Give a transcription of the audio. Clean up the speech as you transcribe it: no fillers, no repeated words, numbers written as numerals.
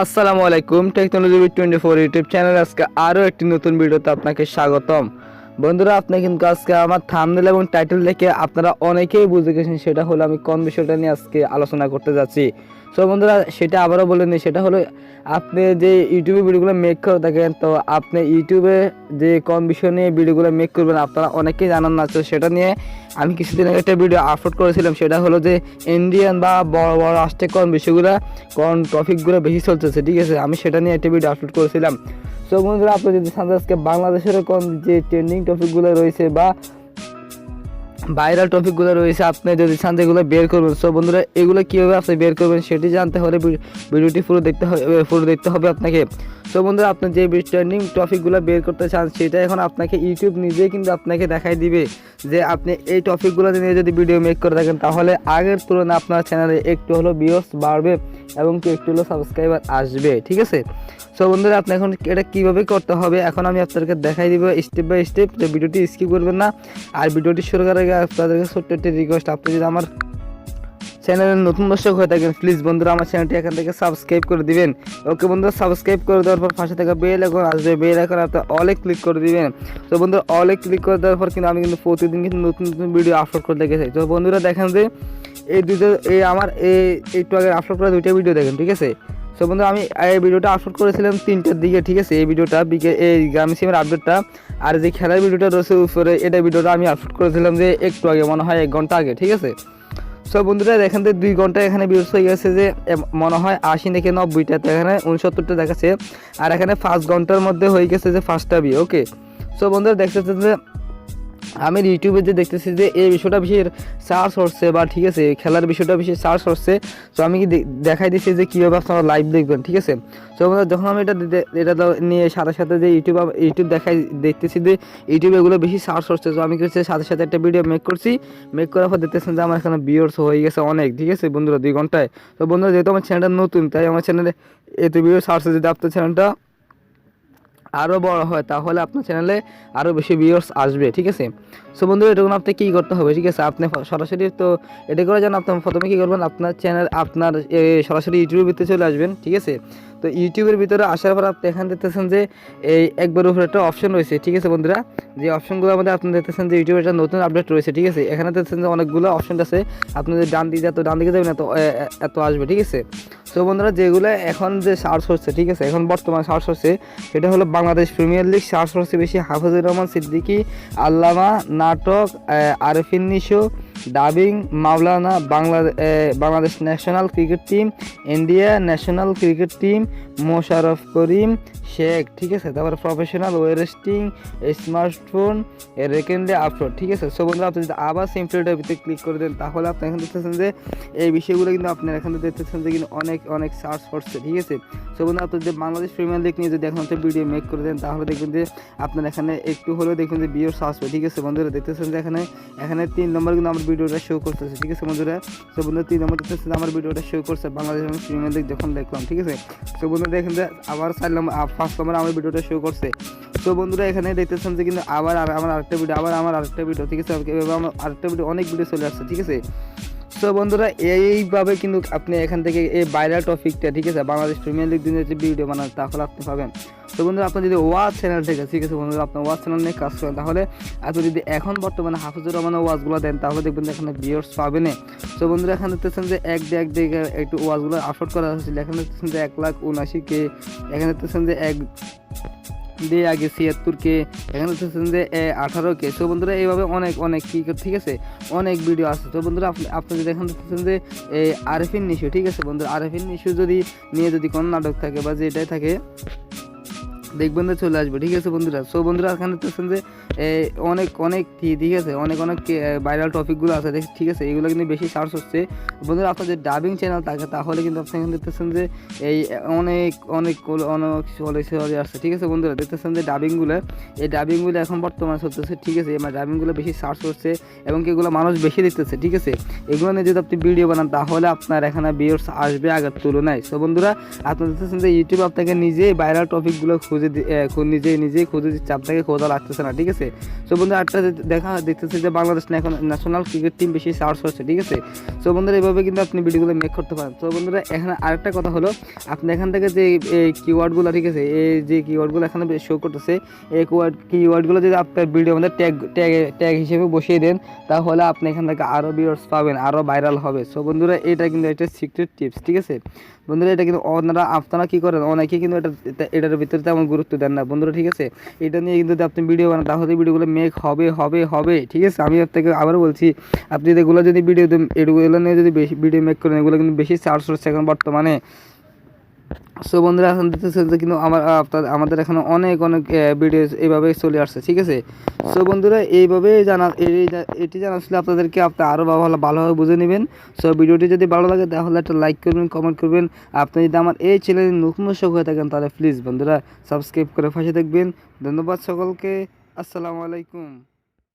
আসসালামু আলাইকুম, technology 24 YouTube channel আজকে আরও একটি নতুন ভিডিওতে আপনাকে স্বাগতম। বন্ধুরা, আপনি কিন্তু আজকে আমার থাম্বনেল এবং টাইটেল দেখে আপনারা অনেকেই বুঝে গেছেন সেটা হলো আমি কোন বিষয়টা নিয়ে আজকে আলোচনা করতে যাচ্ছি। সো বন্ধুরা, সেটা আবারও বলে নিই, সেটা হলো আপনি যে ইউটিউবে ভিডিওগুলো মেক করে থাকেন, তো আপনি ইউটিউবে যে কোন বিষয় নিয়ে ভিডিওগুলো মেক করবেন আপনারা অনেকেই জানান না। তো সেটা নিয়ে আমি কিছুদিন আগে একটা ভিডিও আপলোড করেছিলাম, সেটা হলো যে ইন্ডিয়ান বা বড় বড় রাষ্ট্রে কোন বিষয়গুলো কোন টপিকগুলো বেশি চলতেছে, ঠিক আছে, আমি সেটা নিয়ে একটা ভিডিও আপলোড করেছিলাম। সো বন্ধুরা, আপনি যদি আজকে বাংলাদেশের কোন যে ট্রেন্ডিং টপিকগুলো রয়েছে বা ভাইরাল টপিকগুলো রয়েছে আপনি যদি চান যেগুলো বের করবেন, সো বন্ধুরা এগুলো কীভাবে আপনি বের করবেন সেটি জানতে হলে ভিডিওটি পুরো দেখতে হবে আপনাকে। সো বন্ধুরা, আপনি যে ট্রেন্ডিং টপিকগুলো বের করতে চান সেটা এখন আপনাকে ইউটিউব নিজেই কিন্তু আপনাকে দেখাই দিবে যে আপনি এই টপিকগুলো নিয়ে যদি ভিডিও মেক করে থাকেন তাহলে আগের তুলনায় আপনার চ্যানেলে একটু হলো ভিউয়ার্স বাড়বে এবং একটু হলো সাবস্ক্রাইবার আসবে, ঠিক আছে। সো বন্ধুরা, আপনি এখন এটা কীভাবে করতে হবে এখন আমি আপনাদেরকে দেখাই দিব স্টেপ বাই স্টেপ। তো ভিডিওটি স্কিপ করবেন না। আর ভিডিওটি শুরু করার আগে আপনাদেরকে ছোট্ট একটি রিকোয়েস্ট, আপনি যদি আমার চ্যানেলের নতুন দর্শক হয়ে থাকেন প্লিজ বন্ধুরা আমার চ্যানেলটি এখান থেকে সাবস্ক্রাইব করে দিবেন। ওকে বন্ধুরা, সাবস্ক্রাইব করে দেওয়ার পর পাশে থাকা বেল আইকন আসবে, বেল আইকন আপনি অলে ক্লিক করে দিবেন। তো বন্ধুরা, অলে ক্লিক করে দেওয়ার পর কিন্তু আমি কিন্তু প্রতিদিন কিন্তু নতুন নতুন ভিডিও আপলোড করে দেখেছি। তো বন্ধুরা দেখেন যে আমার একটু আগে আপলোড করা দুইটা ভিডিও দেখেন, ঠিক আছে। সো বন্ধুরা, আমি এই ভিডিওটা আপলোড করেছিলাম 3টার দিকে, ঠিক আছে। এই ভিডিওটা এই গ্রামীণ সিমের আপডেটটা, আর যে খেলার ভিডিওটা রয়েছে উপরে এটা ভিডিওটা আমি আপলোড করেছিলাম যে একটু আগে, মনে হয় 1 ঘন্টা আগে, ঠিক আছে। সো বন্ধুরা দেখেন যে 2 ঘন্টা এখানে ভিউজ হয়ে গেছে যে মনে হয় 80 থেকে 90টা, এখানে 69টা দেখাচ্ছে। আর এখানে 5 ঘন্টার মধ্যে হয়ে গেছে যে 5টা ভিউ, ওকে। সো বন্ধুরা দেখতেছেন যে আমি ইউটিউবে যে দেখতেছি যে এই বিষয়টা বেশি সার্চ হচ্ছে বা ঠিক আছে খেলার বিষয়টা বেশি সার্চ হচ্ছে। তো আমি কি দেখাই দিচ্ছি যে কীভাবে আপনারা লাইভ দেখবেন, ঠিক আছে। তো যখন আমি এটা নিয়ে সাথে সাথে যে ইউটিউব দেখতেছি যে ইউটিউবে এগুলো বেশি সার্চ হচ্ছে, তো আমি কিছু সাথে সাথে একটা ভিডিও মেক করার পর দেখতেছেন যে আমার এখানে ভিউয়ার্স হয়ে গেছে অনেক, ঠিক আছে বন্ধুরা, 2 ঘন্টায়। তো বন্ধুরা, যেহেতু আমার চ্যানেলটা নতুন তাই আমার চ্যানেলে এত ভিডিও সার্চ যদি আপনার চ্যানেলটা আরও বড় হয় তাহলে আপনার চ্যানেলে আরও বেশি ভিউয়ার্স আসবে, ঠিক আছে। সো বন্ধুরা, এটা আপনি কী করতে হবে, ঠিক আছে, আপনি সরাসরি তো এটা করে জান আপনি প্রথমে কী করবেন, আপনার চ্যানেল আপনার সরাসরি ইউটিউবের ভিতরে চলে আসবেন, ঠিক আছে। তো ইউটিউবের ভিতরে আসার পর আপনি এখানে দেখতেছেন যে এই একবার উপরে একটা অপশন রয়েছে, ঠিক আছে বন্ধুরা। যে অপশনগুলোর মধ্যে আপনি দেখতেছেন যে ইউটিউবের একটা নতুন আপডেট রয়েছে, ঠিক আছে। এখানে দেখতেছেন যে অনেকগুলো অপশন আছে, আপনি যদি ডান দিকে যাবেন এত আসবে, ঠিক আছে। সো বন্ধুরা, যেগুলো এখন যে সার্চ হচ্ছে, ঠিক আছে, এখন বর্তমানে সার্চ হচ্ছে সেটা হলো বাংলাদেশ প্রিমিয়ার লিগ, সার্চ হচ্ছে বেশি হাফিজুর রহমান সিদ্দিকী, আল্লামা, নাটক, আরফিন নিশো, ডাবিং, মাওলানা, Bangladesh national cricket team, India national cricket team, Mosharraf Karim Sheikh, ঠিক আছে। তারপর প্রফেশনাল ওয়েরেস্টিং, স্মার্টফোন, রেকেন্ডে আপলোড, ঠিক আছে। সো বন্ধুরা, আপনি যদি আবার সিম্পলিটার ভিতরে ক্লিক করে দেন তাহলে আপনি এখানে দেখতেছেন যে এই বিষয়গুলো কিন্তু আপনার এখানে দেখতেছেন যে কিন্তু অনেক সার্চ করছে, ঠিক আছে। সো বন্ধুরা, আপনি যদি বাংলাদেশ প্রিমিয়ার লিগ নিয়ে যদি এখন একটা ভিডিও মেক করে দেন তাহলে দেখবেন যে আপনার এখানে একটু হলেও দেখবেন যে ভিউয়ার্স আসবে, ঠিক আছে বন্ধুরা। দেখতেছেন যে এখানে 3 নম্বর কিন্তু আমার ভিডিওটা শো করতেছে, ঠিক আছে বন্ধুরা। সো বন্ধুরা, 3 নম্বর দেখতেছেন আমার ভিডিওটা শো করছে বাংলাদেশ প্রিমিয়ার লিগ যখন দেখলাম, ঠিক আছে। সো বন্ধুরা দেখেন যে আবার 4 নম্বর 5 নম্বর আমার ভিডিওটা শো করছে। তো বন্ধুরা, এখানে দেখতেছেন যে কিন্তু আবার আমার আরেকটা ভিডিও, ঠিক আছে, আমার আরেকটা ভিডিও অনেক ভিডিও চলে আসছে, ঠিক আছে। সো বন্ধুরা, এইভাবে কিন্তু আপনি এখান থেকে এই ভাইরাল টপিকটা, ঠিক আছে, বাংলাদেশ প্রিমিয়ার লিগ দিনের যে ভিডিও বানান তাহলে আপনি পাবেন। তো বন্ধুরা, আপনি যদি ওয়াচ চ্যানেল থেকে, ঠিক আছে বন্ধুরা, আপনার ওয়াচ চ্যানেল নিয়ে কাজ করেন তাহলে আপনি যদি এখন বর্তমানে হাফিজুর রহমানের ওয়াচগুলো দেন তাহলে দেখবেন যে এখানে ভিউয়ার্স পাবেন। তো বন্ধুরা, এখানে দেখতেছেন যে এক দিকে একটু ওয়াচগুলো আপলোড করা হয়েছিল, এখানে দেখতেছেন যে 1,79,000 এখানে দেখতেছেন যে দিয়ে আগে 76K, এখানে দেখতেছেন যে 18K। সো বন্ধুরা, এইভাবে অনেক ঠিক আছে অনেক ভিডিও আছে। তো বন্ধুরা, আপনি যদি এখানে দেখতেছেন যে এই আরফিন নিশু, ঠিক আছে বন্ধুরা, আরফিন নিশু যদি নিয়ে যদি কোনো নাটক থাকে বা যেটাই থাকে দেখবেন যে চলে আসবে, ঠিক আছে বন্ধুরা। সো বন্ধুরা, এখানে দেখতেছেন যে অনেক ঠিক আছে অনেক ভাইরাল টপিকগুলো আছে, ঠিক আছে, এগুলো কিন্তু বেশি সার্চ হচ্ছে। বন্ধুরা, আপনার যে ডাবিং চ্যানেল থাকে তাহলে কিন্তু আপনি এখানে দেখতেছেন যে এই অনেক আসছে, ঠিক আছে বন্ধুরা। দেখতেছেন যে এই ডাবিংগুলো এখন বর্তমানে চলতেছে, ঠিক আছে। আমার ডাবিংগুলো বেশি সার্চ করছে এবং এগুলো মানুষ বেশি দেখতেছে, ঠিক আছে। এগুলো নিয়ে যদি আপনি ভিডিও বানান তাহলে আপনার এখানে ভিউয়ার্স আসবে আগের তুলনায়। সো বন্ধুরা, আপনি দেখতেছেন যে ইউটিউব আপনাকে নিজেই ভাইরাল টপিকগুলো খুঁজে নিজেই খুঁজে দিচ্ছে, আপনাকে খোঁজা লাগতেছে না, ঠিক আছে। সো বন্ধুরা একটা দেখতেছে যে বাংলাদেশ এখন ন্যাশনাল ক্রিকেট টিম বেশি সার্চ হচ্ছে, ঠিক আছে। সো বন্ধুরা এইভাবে কিন্তু আপনি ভিডিওগুলো মেক করতে পারেন। তো বন্ধুরা এখানে আরেকটা কথা হলো, আপনি এখান থেকে যে এই কিওয়ার্ডগুলো, ঠিক আছে, এই যে কিওয়ার্ডগুলো এখানে শো করতেছে, এই কিওয়ার্ডগুলো যদি আপনার ভিডিও মধ্যে ট্যাগ হিসেবে বসিয়ে দেন, তাহলে আপনি এখান থেকে আরও ভিউয়ার্স পাবেন, আরও ভাইরাল হবে। সো বন্ধুরা এটা কিন্তু একটা সিক্রেট টিপস, ঠিক আছে বন্ধুরা। এটা কিন্তু আপনারা কী করেন, অনেকেই কিন্তু এটার ভিতরে তেমন গুরুত্ব দেন না বন্ধুরা, ঠিক আছে। এটা নিয়ে কিন্তু আপনি ভিডিও বানান, তাহলে ভিডিওগুলো মেক হবে, ঠিক আছে। আমি আপনাকে আবার বলছি, আপনি এগুলো নিয়ে যদি বেশি ভিডিও মেক করেন, এগুলো কিন্তু বেশি সার্চ হচ্ছে এখন বর্তমানে। সো বন্ধুরা এখন দেখতেছে কিন্তু আমাদের এখানে অনেক ভিডিও এইভাবে চলে আসছে, ঠিক আছে। সো বন্ধুরা এইভাবে এটি জানা ছিল আপনাদেরকে, আপনি আরও ভালোভাবে বুঝে নেবেন। সো ভিডিওটি যদি ভালো লাগে তাহলে একটা লাইক করবেন, কমেন্ট করবেন। আপনি যদি আমার এই চ্যানেলে নতুন দর্শক হয়ে থাকেন তাহলে প্লিজ বন্ধুরা সাবস্ক্রাইব করে পাশে থাকবেন। ধন্যবাদ সকলকে, আসসালামু আলাইকুম।